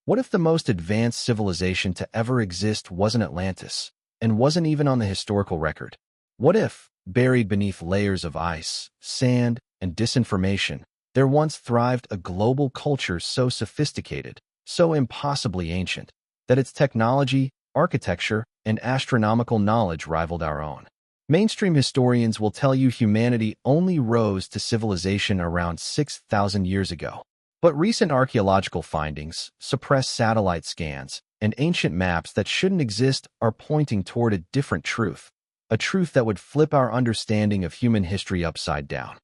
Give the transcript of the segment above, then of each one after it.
What if the most advanced civilization to ever exist wasn't Atlantis, and wasn't even on the historical record? What if, buried beneath layers of ice, sand, and disinformation, there once thrived a global culture so sophisticated, so impossibly ancient, that its technology, architecture, and astronomical knowledge rivaled our own? Mainstream historians will tell you humanity only rose to civilization around 6,000 years ago. But recent archaeological findings, suppressed satellite scans, and ancient maps that shouldn't exist are pointing toward a different truth, a truth that would flip our understanding of human history upside down.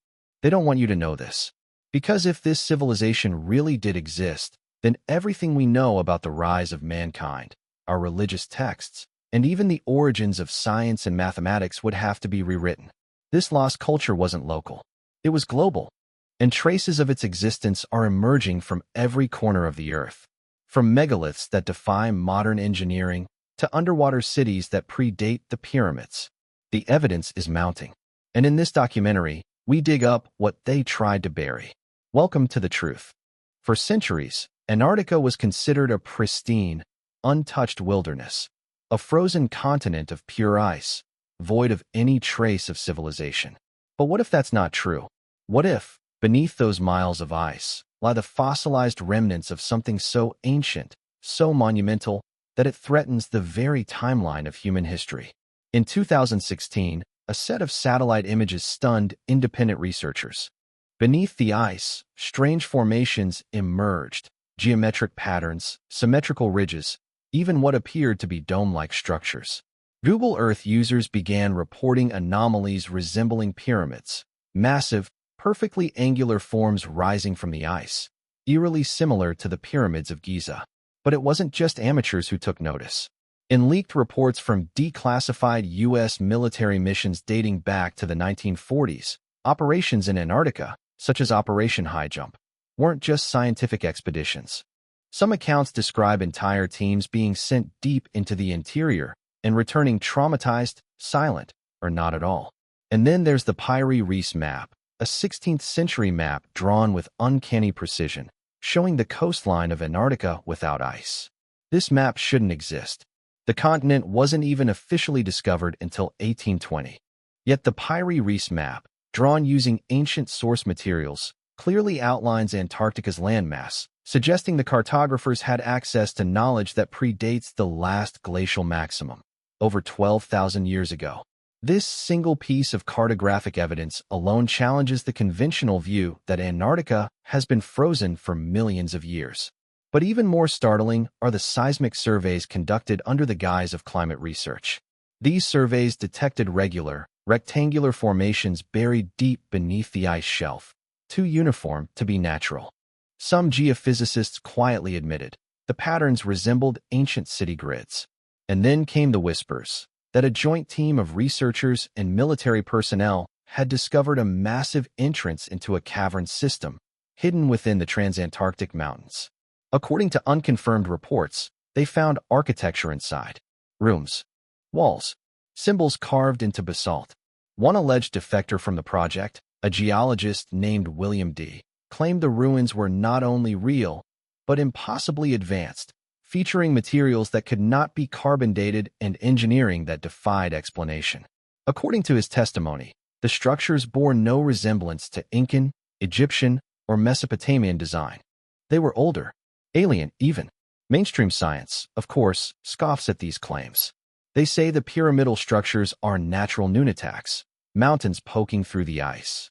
They don't want you to know this. Because if this civilization really did exist, then everything we know about the rise of mankind, our religious texts, and even the origins of science and mathematics would have to be rewritten. This lost culture wasn't local. It was global, and traces of its existence are emerging from every corner of the Earth. From megaliths that defy modern engineering to underwater cities that predate the pyramids, the evidence is mounting. And in this documentary, we dig up what they tried to bury. Welcome to the truth. For centuries, Antarctica was considered a pristine, untouched wilderness, a frozen continent of pure ice, void of any trace of civilization. But what if that's not true? What if, beneath those miles of ice, lie the fossilized remnants of something so ancient, so monumental, that it threatens the very timeline of human history? In 2016, a set of satellite images stunned independent researchers. Beneath the ice, strange formations emerged, geometric patterns, symmetrical ridges, even what appeared to be dome-like structures. Google Earth users began reporting anomalies resembling pyramids, massive, perfectly angular forms rising from the ice, eerily similar to the pyramids of Giza. But it wasn't just amateurs who took notice. In leaked reports from declassified U.S. military missions dating back to the 1940s, operations in Antarctica, such as Operation High Jump, weren't just scientific expeditions. Some accounts describe entire teams being sent deep into the interior and returning traumatized, silent, or not at all. And then there's the Piri-Reis map, a 16th-century map drawn with uncanny precision, showing the coastline of Antarctica without ice. This map shouldn't exist. The continent wasn't even officially discovered until 1820. Yet the Piri-Reis map, drawn using ancient source materials, clearly outlines Antarctica's landmass, suggesting the cartographers had access to knowledge that predates the last glacial maximum, over 12,000 years ago. This single piece of cartographic evidence alone challenges the conventional view that Antarctica has been frozen for millions of years. But even more startling are the seismic surveys conducted under the guise of climate research. These surveys detected regular, rectangular formations buried deep beneath the ice shelf, too uniform to be natural. Some geophysicists quietly admitted the patterns resembled ancient city grids. And then came the whispers that a joint team of researchers and military personnel had discovered a massive entrance into a cavern system hidden within the transantarctic mountains. According to unconfirmed reports, they found architecture inside: rooms, walls, symbols carved into basalt. One alleged defector from the project, a geologist named William D., claimed the ruins were not only real, but impossibly advanced, featuring materials that could not be carbon dated and engineering that defied explanation. According to his testimony, the structures bore no resemblance to Incan, Egyptian, or Mesopotamian design. They were older, alien even. Mainstream science, of course, scoffs at these claims. They say the pyramidal structures are natural nunataks, mountains poking through the ice.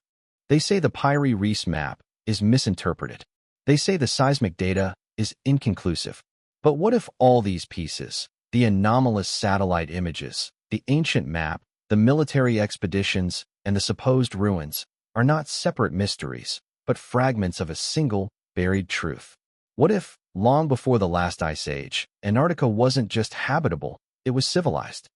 They say the Piri-Reis map is misinterpreted. They say the seismic data is inconclusive. But what if all these pieces, the anomalous satellite images, the ancient map, the military expeditions, and the supposed ruins, are not separate mysteries, but fragments of a single, buried truth? What if, long before the last ice age, Antarctica wasn't just habitable, it was civilized?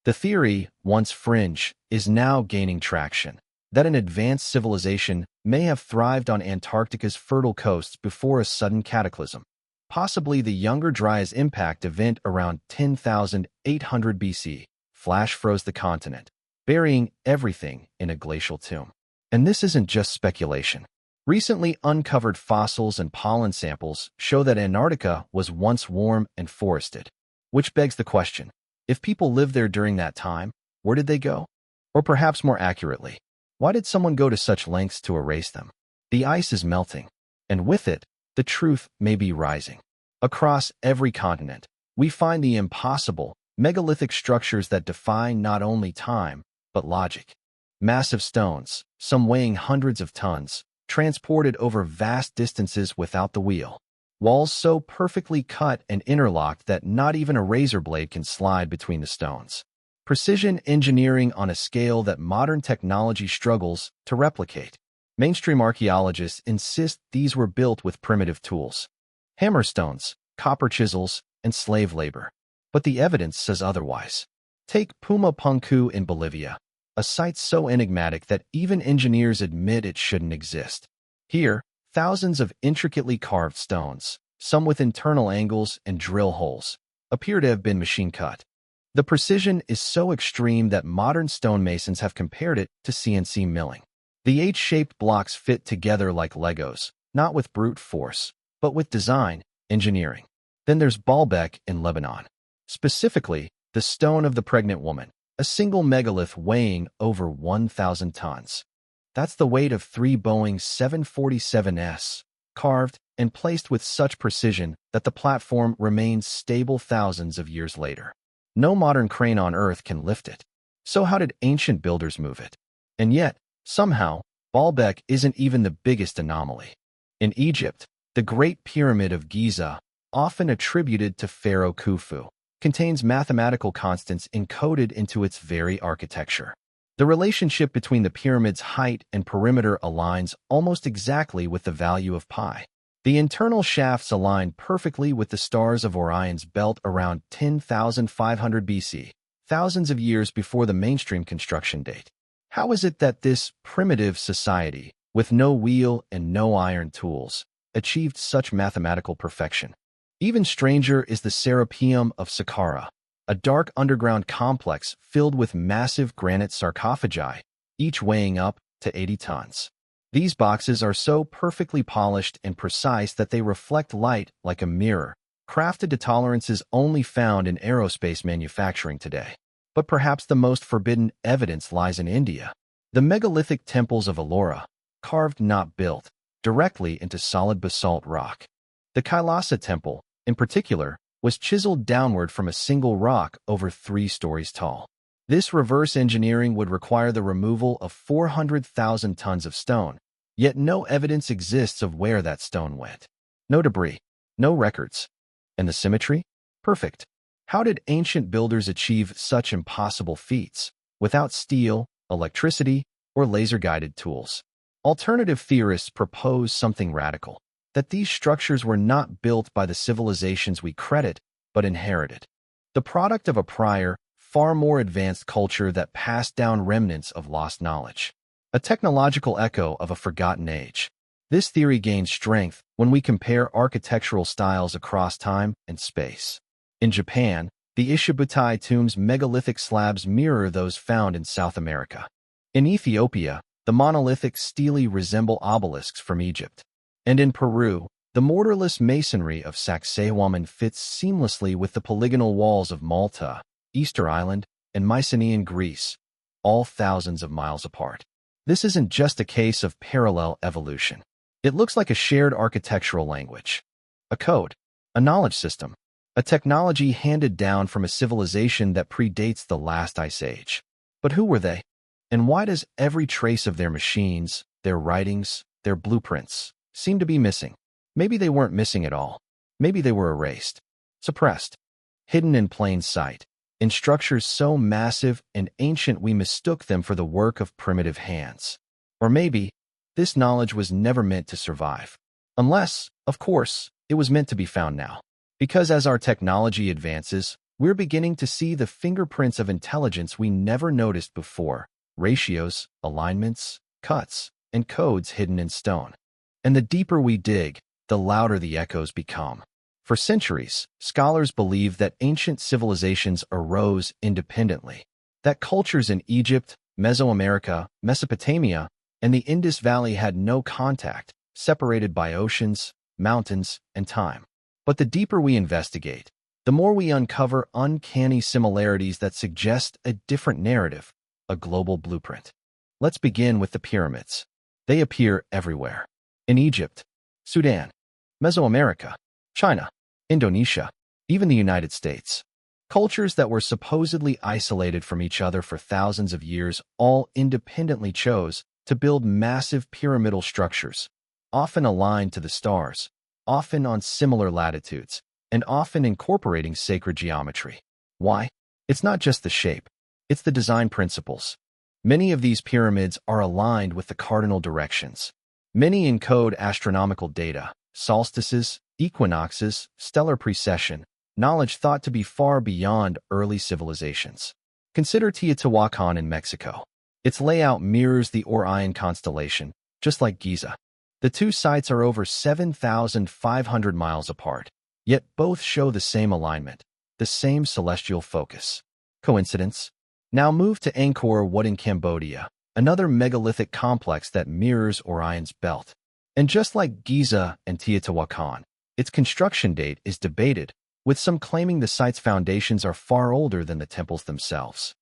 The theory, once fringe, is now gaining traction, that an advanced civilization may have thrived on Antarctica's fertile coasts before a sudden cataclysm. Possibly the Younger Dryas impact event around 10,800 BC flash froze the continent, burying everything in a glacial tomb. And this isn't just speculation. Recently uncovered fossils and pollen samples show that Antarctica was once warm and forested, which begs the question, if people lived there during that time, where did they go? Or perhaps more accurately, why did someone go to such lengths to erase them? The ice is melting, and with it, the truth may be rising. Across every continent, we find the impossible, megalithic structures that defy not only time, but logic. Massive stones, some weighing hundreds of tons, transported over vast distances without the wheel. Walls so perfectly cut and interlocked that not even a razor blade can slide between the stones. Precision engineering on a scale that modern technology struggles to replicate. Mainstream archaeologists insist these were built with primitive tools. Hammerstones, copper chisels, and slave labor. But the evidence says otherwise. Take Puma Punku in Bolivia, a site so enigmatic that even engineers admit it shouldn't exist. Here, thousands of intricately carved stones, some with internal angles and drill holes, appear to have been machine-cut. The precision is so extreme that modern stonemasons have compared it to CNC milling. The H-shaped blocks fit together like Legos, not with brute force, but with design, engineering. Then there's Baalbek in Lebanon. Specifically, the stone of the pregnant woman, a single megalith weighing over 1,000 tons. That's the weight of 3 Boeing 747s, carved and placed with such precision that the platform remains stable thousands of years later. No modern crane on Earth can lift it. So how did ancient builders move it? And yet, somehow, Baalbek isn't even the biggest anomaly. In Egypt, the Great Pyramid of Giza, often attributed to Pharaoh Khufu, contains mathematical constants encoded into its very architecture. The relationship between the pyramid's height and perimeter aligns almost exactly with the value of pi. The internal shafts align perfectly with the stars of Orion's belt around 10,500 BC, thousands of years before the mainstream construction date. How is it that this primitive society, with no wheel and no iron tools, achieved such mathematical perfection? Even stranger is the Serapeum of Saqqara, a dark underground complex filled with massive granite sarcophagi, each weighing up to 80 tons. These boxes are so perfectly polished and precise that they reflect light like a mirror, crafted to tolerances only found in aerospace manufacturing today. But perhaps the most forbidden evidence lies in India. The megalithic temples of Ellora, carved not built, directly into solid basalt rock. The Kailasa temple, in particular, was chiseled downward from a single rock over 3 stories tall. This reverse engineering would require the removal of 400,000 tons of stone, yet no evidence exists of where that stone went. No debris, no records. And the symmetry? Perfect. How did ancient builders achieve such impossible feats, without steel, electricity, or laser-guided tools? Alternative theorists propose something radical, that these structures were not built by the civilizations we credit, but inherited. The product of a prior, far more advanced culture that passed down remnants of lost knowledge. A technological echo of a forgotten age. This theory gains strength when we compare architectural styles across time and space. In Japan, the Ishibutai tomb's megalithic slabs mirror those found in South America. In Ethiopia, the monolithic stelae resemble obelisks from Egypt. And in Peru, the mortarless masonry of Sacsayhuaman fits seamlessly with the polygonal walls of Malta, Easter Island, and Mycenaean Greece, all thousands of miles apart. This isn't just a case of parallel evolution. It looks like a shared architectural language, a code, a knowledge system, a technology handed down from a civilization that predates the last ice age. But who were they? And why does every trace of their machines, their writings, their blueprints seem to be missing? Maybe they weren't missing at all. Maybe they were erased, suppressed, hidden in plain sight, in structures so massive and ancient we mistook them for the work of primitive hands. Or maybe this knowledge was never meant to survive. Unless, of course, it was meant to be found now. Because as our technology advances, we're beginning to see the fingerprints of intelligence we never noticed before. Ratios, alignments, cuts, and codes hidden in stone. And the deeper we dig, the louder the echoes become. For centuries, scholars believed that ancient civilizations arose independently, that cultures in Egypt, Mesoamerica, Mesopotamia, and the Indus Valley had no contact, separated by oceans, mountains, and time. But the deeper we investigate, the more we uncover uncanny similarities that suggest a different narrative, a global blueprint. Let's begin with the pyramids. They appear everywhere. In Egypt, Sudan, Mesoamerica, China, Indonesia, even the United States. Cultures that were supposedly isolated from each other for thousands of years all independently chose to build massive pyramidal structures, often aligned to the stars, often on similar latitudes, and often incorporating sacred geometry. Why? It's not just the shape, it's the design principles. Many of these pyramids are aligned with the cardinal directions. Many encode astronomical data, solstices, equinoxes, stellar precession, knowledge thought to be far beyond early civilizations. Consider Teotihuacan in Mexico. Its layout mirrors the Orion constellation, just like Giza. The two sites are over 7,500 miles apart, yet both show the same alignment, the same celestial focus. Coincidence? Now move to Angkor Wat in Cambodia, another megalithic complex that mirrors Orion's belt. And just like Giza and Teotihuacan, its construction date is debated, with some claiming the site's foundations are far older than the temples themselves.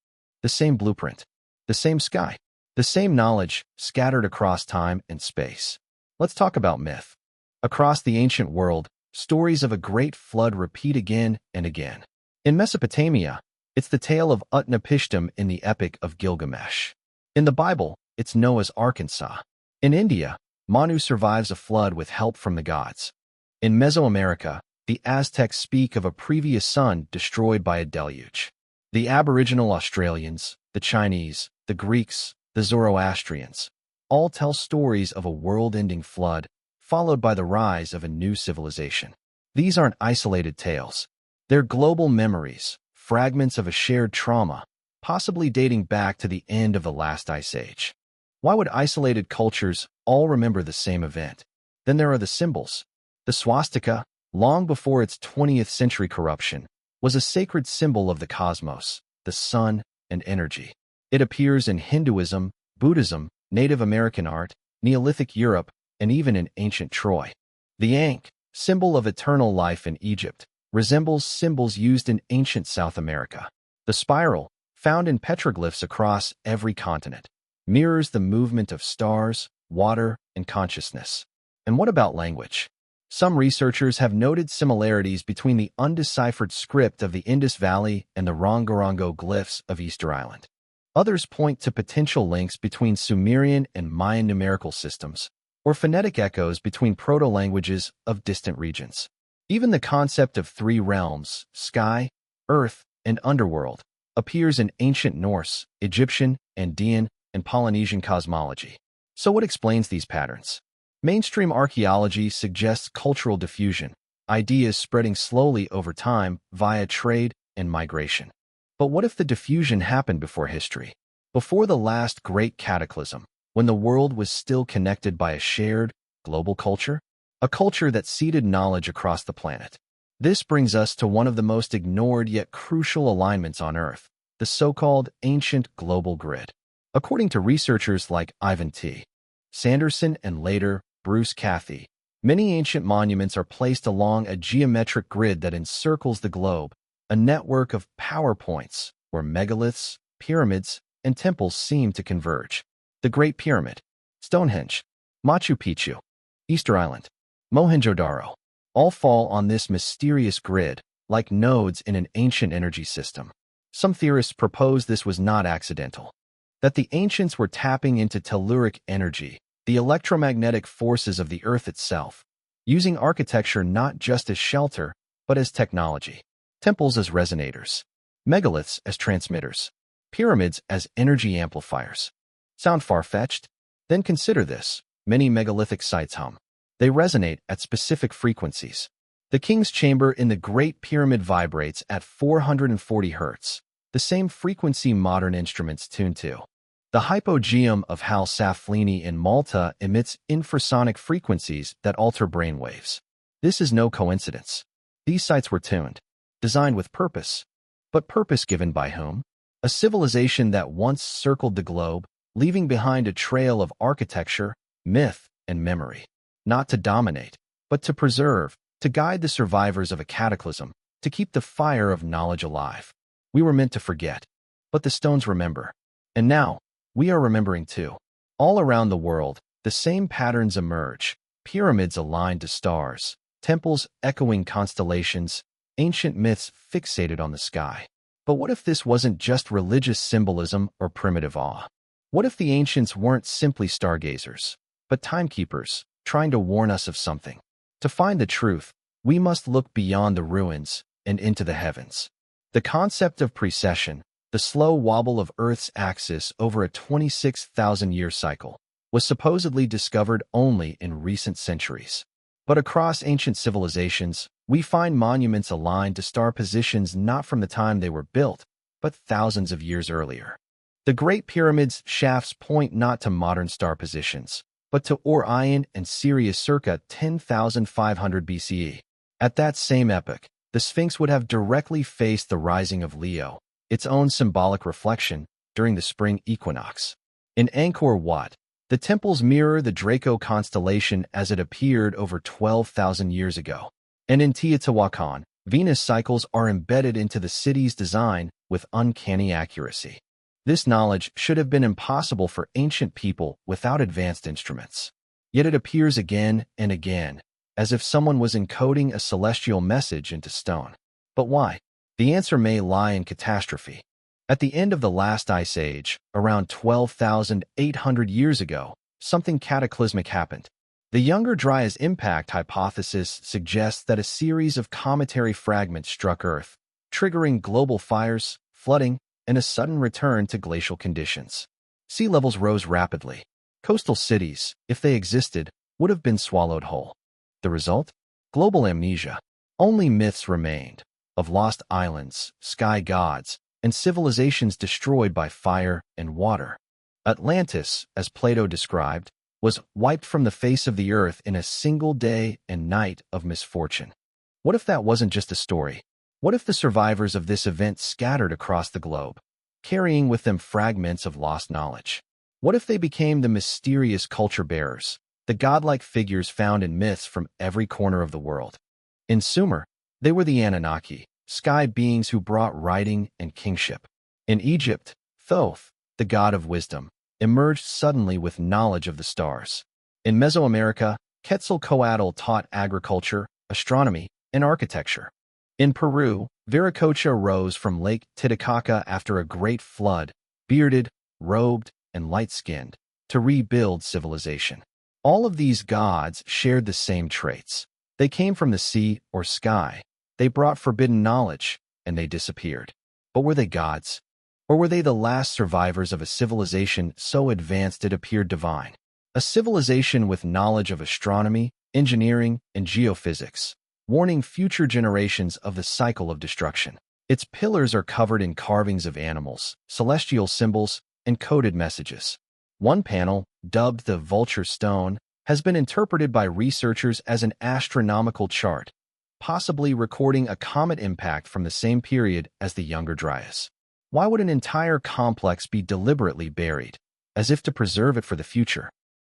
The same blueprint, the same sky, the same knowledge scattered across time and space. Let's talk about myth. Across the ancient world, stories of a great flood repeat again and again. In Mesopotamia, it's the tale of Utnapishtim in the Epic of Gilgamesh. In the Bible, it's Noah's Arkansas. In India, Manu survives a flood with help from the gods. In Mesoamerica, the Aztecs speak of a previous sun destroyed by a deluge. The Aboriginal Australians, the Chinese, the Greeks, the Zoroastrians, all tell stories of a world-ending flood, followed by the rise of a new civilization. These aren't isolated tales. They're global memories, fragments of a shared trauma, possibly dating back to the end of the last ice age. Why would isolated cultures all remember the same event? Then there are the symbols. The swastika, long before its 20th century corruption, was a sacred symbol of the cosmos, the sun, and energy. It appears in Hinduism, Buddhism, Native American art, Neolithic Europe, and even in ancient Troy. The Ankh, symbol of eternal life in Egypt, resembles symbols used in ancient South America. The spiral, found in petroglyphs across every continent, mirrors the movement of stars, water, and consciousness. And what about language? Some researchers have noted similarities between the undeciphered script of the Indus Valley and the Rongorongo glyphs of Easter Island. Others point to potential links between Sumerian and Mayan numerical systems, or phonetic echoes between proto-languages of distant regions. Even the concept of three realms, sky, earth, and underworld, appears in ancient Norse, Egyptian, Andean, and Polynesian cosmology. So what explains these patterns? Mainstream archaeology suggests cultural diffusion, ideas spreading slowly over time via trade and migration. But what if the diffusion happened before history? Before the last great cataclysm, when the world was still connected by a shared, global culture? A culture that seeded knowledge across the planet. This brings us to one of the most ignored yet crucial alignments on Earth, the so-called ancient global grid. According to researchers like Ivan T. Sanderson and later Bruce Cathy, many ancient monuments are placed along a geometric grid that encircles the globe, a network of power points where megaliths, pyramids, and temples seem to converge. The Great Pyramid, Stonehenge, Machu Picchu, Easter Island, Mohenjo-Daro, all fall on this mysterious grid, like nodes in an ancient energy system. Some theorists propose this was not accidental, that the ancients were tapping into telluric energy, the electromagnetic forces of the Earth itself, using architecture not just as shelter, but as technology. Temples as resonators, megaliths as transmitters, pyramids as energy amplifiers. Sound far-fetched? Then consider this. Many megalithic sites hum. They resonate at specific frequencies. The King's Chamber in the Great Pyramid vibrates at 440 Hz, the same frequency modern instruments tune to. The hypogeum of Hal Saflieni in Malta emits infrasonic frequencies that alter brainwaves. This is no coincidence. These sites were tuned, designed with purpose. But purpose given by whom? A civilization that once circled the globe, leaving behind a trail of architecture, myth, and memory. not to dominate, but to preserve, to guide the survivors of a cataclysm, to keep the fire of knowledge alive. We were meant to forget, but the stones remember. And now, we are remembering too. All around the world, the same patterns emerge: pyramids aligned to stars, temples echoing constellations, ancient myths fixated on the sky. But what if this wasn't just religious symbolism or primitive awe? What if the ancients weren't simply stargazers, but timekeepers, trying to warn us of something? To find the truth, we must look beyond the ruins and into the heavens. The concept of precession, the slow wobble of Earth's axis over a 26,000-year cycle, was supposedly discovered only in recent centuries. But across ancient civilizations, we find monuments aligned to star positions not from the time they were built, but thousands of years earlier. The Great Pyramid's shafts point not to modern star positions, but to Orion and Sirius circa 10,500 BCE. At that same epoch, the Sphinx would have directly faced the rising of Leo, its own symbolic reflection, during the spring equinox. In Angkor Wat, the temples mirror the Draco constellation as it appeared over 12,000 years ago. And in Teotihuacan, Venus cycles are embedded into the city's design with uncanny accuracy. This knowledge should have been impossible for ancient people without advanced instruments. Yet it appears again and again, as if someone was encoding a celestial message into stone. But why? The answer may lie in catastrophe. At the end of the last ice age, around 12,800 years ago, something cataclysmic happened. The Younger Dryas impact hypothesis suggests that a series of cometary fragments struck Earth, triggering global fires, flooding, and a sudden return to glacial conditions. Sea levels rose rapidly. Coastal cities, if they existed, would have been swallowed whole. The result? Global amnesia. Only myths remained, of lost islands, sky gods, and civilizations destroyed by fire and water. Atlantis, as Plato described, was wiped from the face of the earth in a single day and night of misfortune. What if that wasn't just a story? What if the survivors of this event scattered across the globe, carrying with them fragments of lost knowledge? What if they became the mysterious culture bearers, the godlike figures found in myths from every corner of the world? In Sumer, they were the Anunnaki, sky beings who brought writing and kingship. In Egypt, Thoth, the god of wisdom, emerged suddenly with knowledge of the stars. In Mesoamerica, Quetzalcoatl taught agriculture, astronomy, and architecture. In Peru, Viracocha rose from Lake Titicaca after a great flood, bearded, robed, and light-skinned, to rebuild civilization. All of these gods shared the same traits. They came from the sea or sky. They brought forbidden knowledge, and they disappeared. But were they gods? Or were they the last survivors of a civilization so advanced it appeared divine? A civilization with knowledge of astronomy, engineering, and geophysics, warning future generations of the cycle of destruction. Its pillars are covered in carvings of animals, celestial symbols, and coded messages. One panel, dubbed the Vulture Stone, has been interpreted by researchers as an astronomical chart, possibly recording a comet impact from the same period as the Younger Dryas. Why would an entire complex be deliberately buried, as if to preserve it for the future?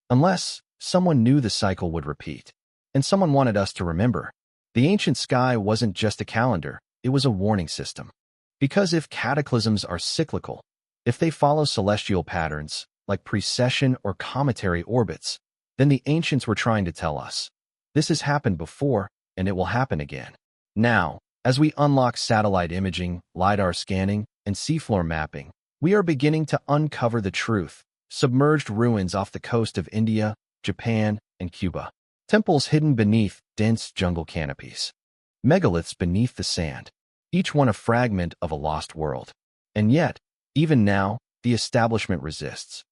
Unless someone knew the cycle would repeat, and someone wanted us to remember. The ancient sky wasn't just a calendar, it was a warning system. Because if cataclysms are cyclical, if they follow celestial patterns, like precession or cometary orbits, then the ancients were trying to tell us, this has happened before, and it will happen again. Now, as we unlock satellite imaging, LiDAR scanning, and seafloor mapping, we are beginning to uncover the truth: submerged ruins off the coast of India, Japan, and Cuba. Temples hidden beneath dense jungle canopies. Megaliths beneath the sand, each one a fragment of a lost world. And yet, even now, the establishment resists.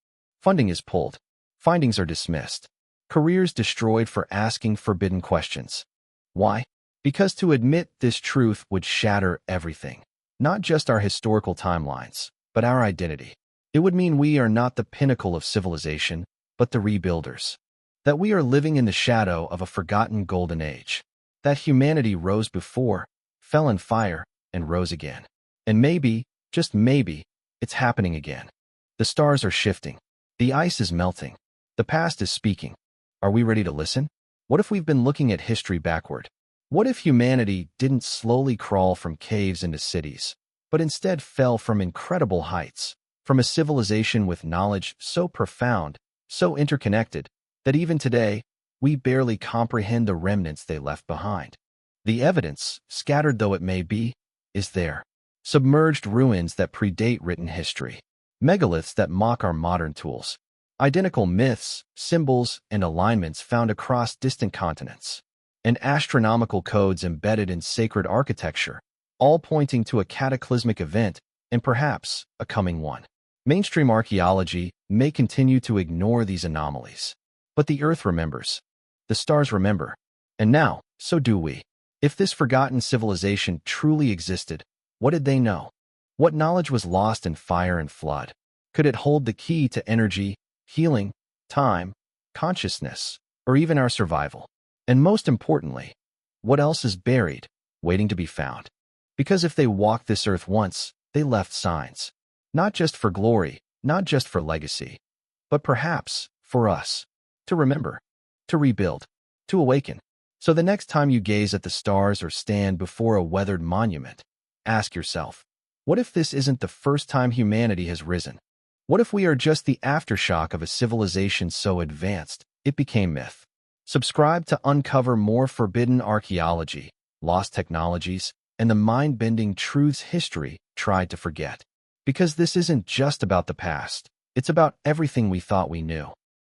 Funding is pulled. Findings are dismissed. Careers destroyed for asking forbidden questions. Why? Because to admit this truth would shatter everything. Not just our historical timelines, but our identity. It would mean we are not the pinnacle of civilization, but the rebuilders. That we are living in the shadow of a forgotten golden age. That humanity rose before, fell in fire, and rose again. And maybe, just maybe, it's happening again. The stars are shifting. The ice is melting. The past is speaking. Are we ready to listen? What if we've been looking at history backward? What if humanity didn't slowly crawl from caves into cities, but instead fell from incredible heights, from a civilization with knowledge so profound, so interconnected, that even today, we barely comprehend the remnants they left behind? The evidence, scattered though it may be, is there. Submerged ruins that predate written history, megaliths that mock our modern tools, identical myths, symbols, and alignments found across distant continents, and astronomical codes embedded in sacred architecture, all pointing to a cataclysmic event and perhaps a coming one. Mainstream archaeology may continue to ignore these anomalies, but the Earth remembers. The stars remember. And now, so do we. If this forgotten civilization truly existed, what did they know? What knowledge was lost in fire and flood? Could it hold the key to energy, healing, time, consciousness, or even our survival? And most importantly, what else is buried, waiting to be found? Because if they walked this earth once, they left signs. Not just for glory, not just for legacy, but perhaps for us. To remember, to rebuild, to awaken. So the next time you gaze at the stars or stand before a weathered monument, ask yourself, what if this isn't the first time humanity has risen? What if we are just the aftershock of a civilization so advanced, it became myth? Subscribe to uncover more forbidden archaeology, lost technologies, and the mind-bending truths history tried to forget. Because this isn't just about the past, it's about everything we thought we knew.